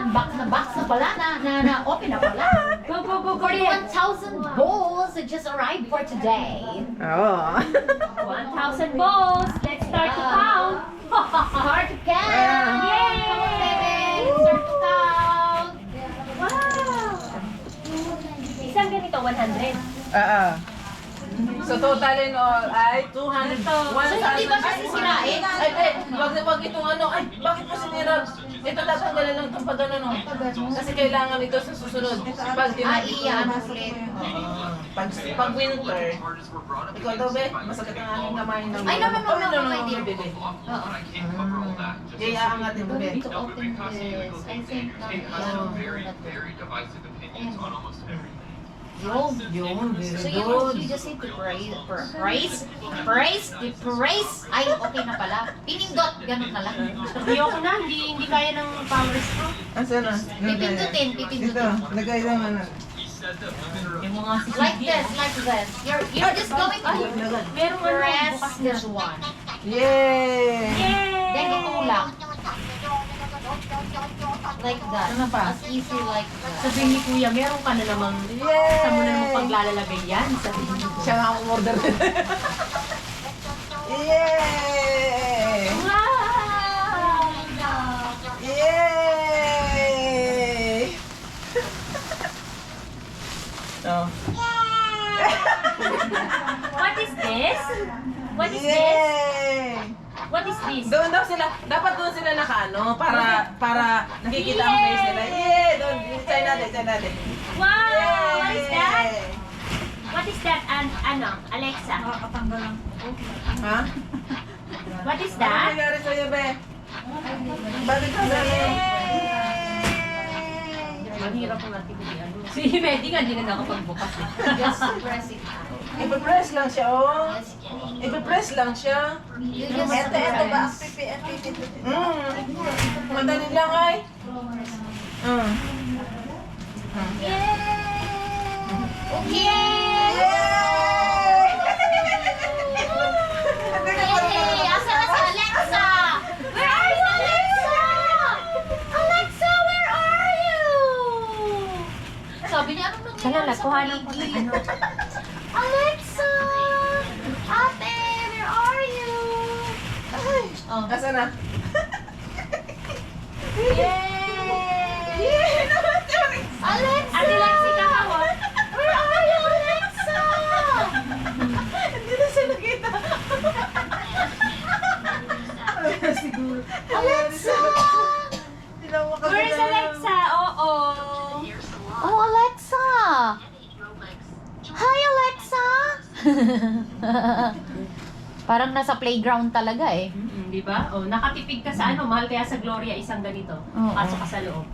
na-unbox na pala, na-open na pala. Go. 41,000 bowls just arrived for today. Oo. 1,000 balls. Let's start to count. Start to count! Yay! Come on, baby! Start to count! Wow! Isang ganito, 100. Oo. So total in all ay 200. So, hindi ba siya sisirain? Wag itong ano, ay, bakit mo sinira? Ito tatanggalin lang itong pagano, no? Kasi kailangan ito sa susunod. Pag Iyan ulit. pag winter, ikaw daw, be, masakit ang aking kamay ng... Ay, no, my dear. Bebe. Oo. Kaya aangat ito, be. To open this, I think Yun, So very you good. just need to praise. Ay, okay na pala. Pinindot, ganun na lang. Ayoko na, hindi kaya ng power stroke. Asan na? Pipindutin. Ito, lagay lang ano. Yung mga Like this. You're just going to Merong ano, press bukas na. this one. Yay! Then Yay! itulak. Like that. Ano pa? As easy like that. Sabihin ni Kuya, meron ka na namang Yay! saan mo na namang paglalagay yan. Sabihin ni Kuya. Siya nga ang order. Yay! Wow! Yay! Oh. What is this? What is this? Yay! What is this? Doon daw sila, dapat doon sila nakaano para nakikita ang face nila. Yay! Doon, try natin. Wow! What is that? What is that? Ano? Alexa? Ha? What is Ano that? nangyari sa'yo, be? Bakit ka sa'yo? Mahirap ang ating ano. Si Medi nga, hindi na nakapagbukas eh. Just press it. Ipa-press lang siya, oh. Ipa-press lang siya. You just Ito ba? Madali lang ay. Yay! Yay! Asa na si Alexa? Where are you, Alexa? Alexa, where are you? Sabi niya, anong nangyayari Kailan sa kuhanan ko na paligid? ano. Alexa! Ate, where are you? Oh. Asa na? Yay! Alexa! Ate Lexi, kakawat. Where are you, Alexa? Hindi na siya nakita. Siguro. Alexa! Hindi na makagalaw. Where is Alexa? Oo. Oh, Alexa! Hi, Alexa! Parang nasa playground talaga eh. Di ba? Oh, nakatipid ka sa ano, mahal kaya sa Gloria isang ganito. Oo. Pasok ka sa loob.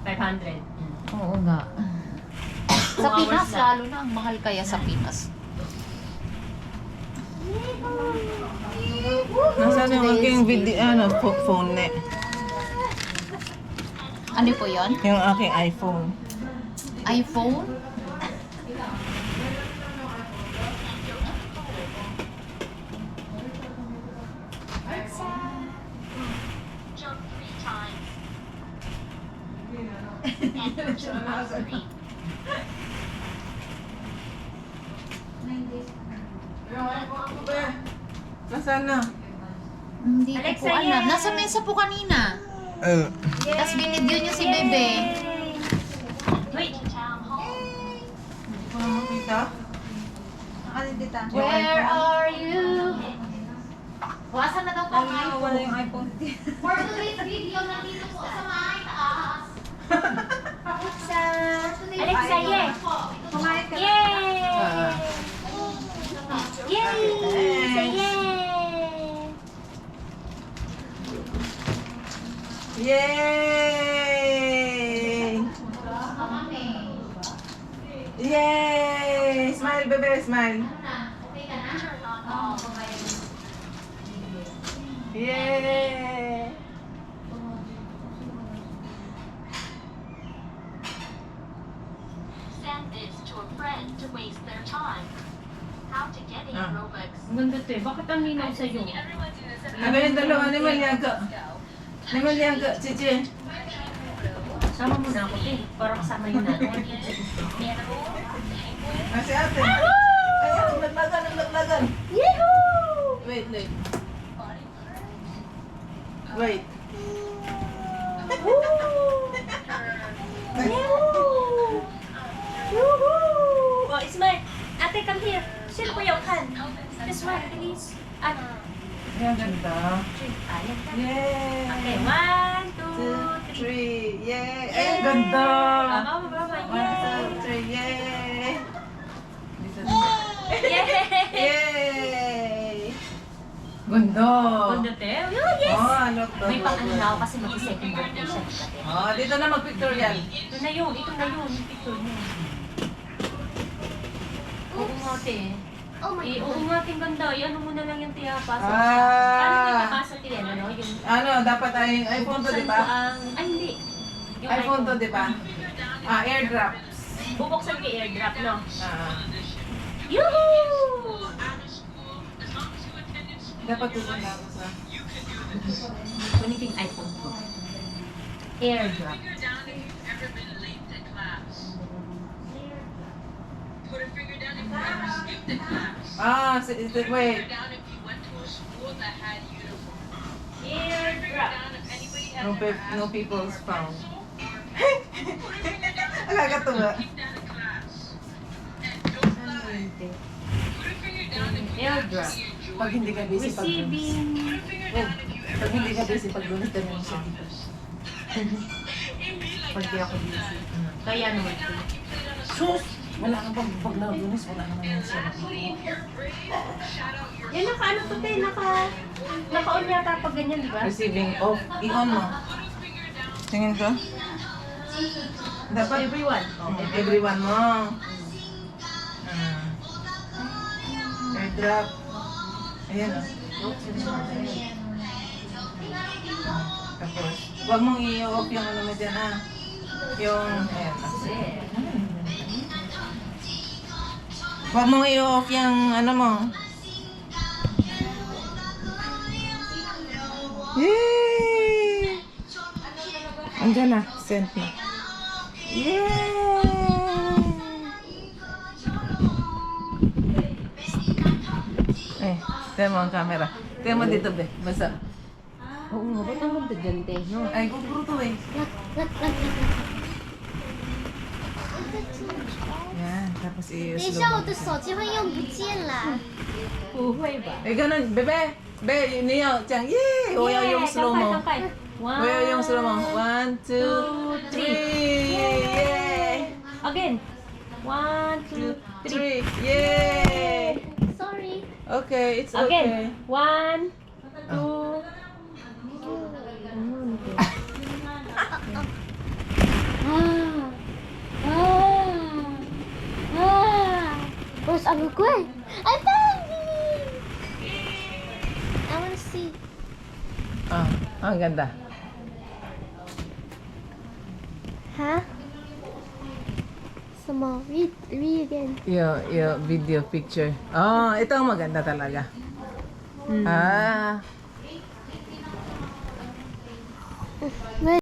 500. Oo nga. Sa 2 hours Pinas, lang. lalo na ang mahal kaya sa Pinas. Nasaan yung aking video, phone net? Ano po yon? Yung aking iPhone. iPhone? Jump 3 times. Enter to the screen. Nasaan na? Hindi ko Alexa, po alam. yay! Nasa mesa po kanina. Tapos binidyo niyo si Bebe. Wait. Town hall. Hindi ko na makita. Where are you? Buwasan na daw po ang iPhone. Wala yung iPhone. For today's video, nandito po sa may taas. Alexa. Alexa, yeah. Yay! Yay! Say yay! Yay! Yay! Smile, bebe, smile. Turn on all. Yay! Send this to a friend to waste their time. How to get in Robux. Ang ganda to eh. Bakit ang linaw sa'yo? Ano yung dalawa ni Malyaga? Ni Malyaga, Chichi. Sama mo na ako, eh. Para kasama yun natin. Ah, si ate. Ay, naglagan. Yahoo! Wait. Wait. Woohoo! Oh, Ismael. Ate, come here. Sit for your hand. This one, please. At, Ang ganda. ayan ka. Yay! Okay, 1, 2, 3. 3. Yay! Ay, ang ganda! Mama, mama, 1, 2, 3. Yay! Dito na. Yay! Yay! Ganda! Ganda, te. Oh, yes! Oh, look, look, May pang-ano look. na ako kasi mag-second birthday siya. Oh, dito na mag-pictorial. Ito na yun, yung picture niya. Oo nga, te. Oh my Eh, God. oo nga, ting ganda. Ano mo na lang yung tiyapasa. Ah. Paano yung napasa tiyan, ano? Yung Ano, dapat ay iPhone to, di ba? Ay, hindi. Yung iPhone to, di ba? Ah, airdrop. Bubuksan ko yung airdrop, no? Ah, Yoo-hoo! dapat pupunta ako sa... Kunin ko yung iPhone ko. Airdrop. Ah, wait. Airdrop. No people's found. Nakakatuwa. Airdrop. Pag hindi ka busy pag Receiving. Pag hindi ka busy pag lunes ka naman siya dito. Pag di ako busy. Kaya naman ito. Sus! Wala ka pag lunes, wala naman yan siya. Yan, naka-ano to, te? Naka-on yata pag ganyan, di ba? Receiving off. I-on mo. Tingin ko. Dapat Everyone. everyone mo. Ah. Airdrop. Ayan o. Tapos, huwag mong i-off yung ano mo dyan ah. Yung, ayan. Huwag mong i-off yung ano mo. Yay! Andyan na, sent na. Yay! Eh, tingnan mo ang camera. Tingnan mo dito, be. Basa. Oo nga, ba't ang ganda dyan, te? No? Ay, GoPro to eh. Yan, tapos 等一 i-slow 下，我 mo 的 siya. 手机会用不见啦。 Buhay ba? Eh, ganun. Bebe! Be, niyo. Tiyang, yay! Huwag yung slow mo. Huwag yung slow mo. 1, 2, 3. Yay! Again. 1, 2, 3. 3. Yay! Sorry。 Okay, it's okay. Again. 1, 2. Where's Uncle Gwen? I found him! I want to see. Ah, ang ganda. Huh? Some more. Read again. Yung video picture. Oh, ito ang maganda talaga. Ah, Wait.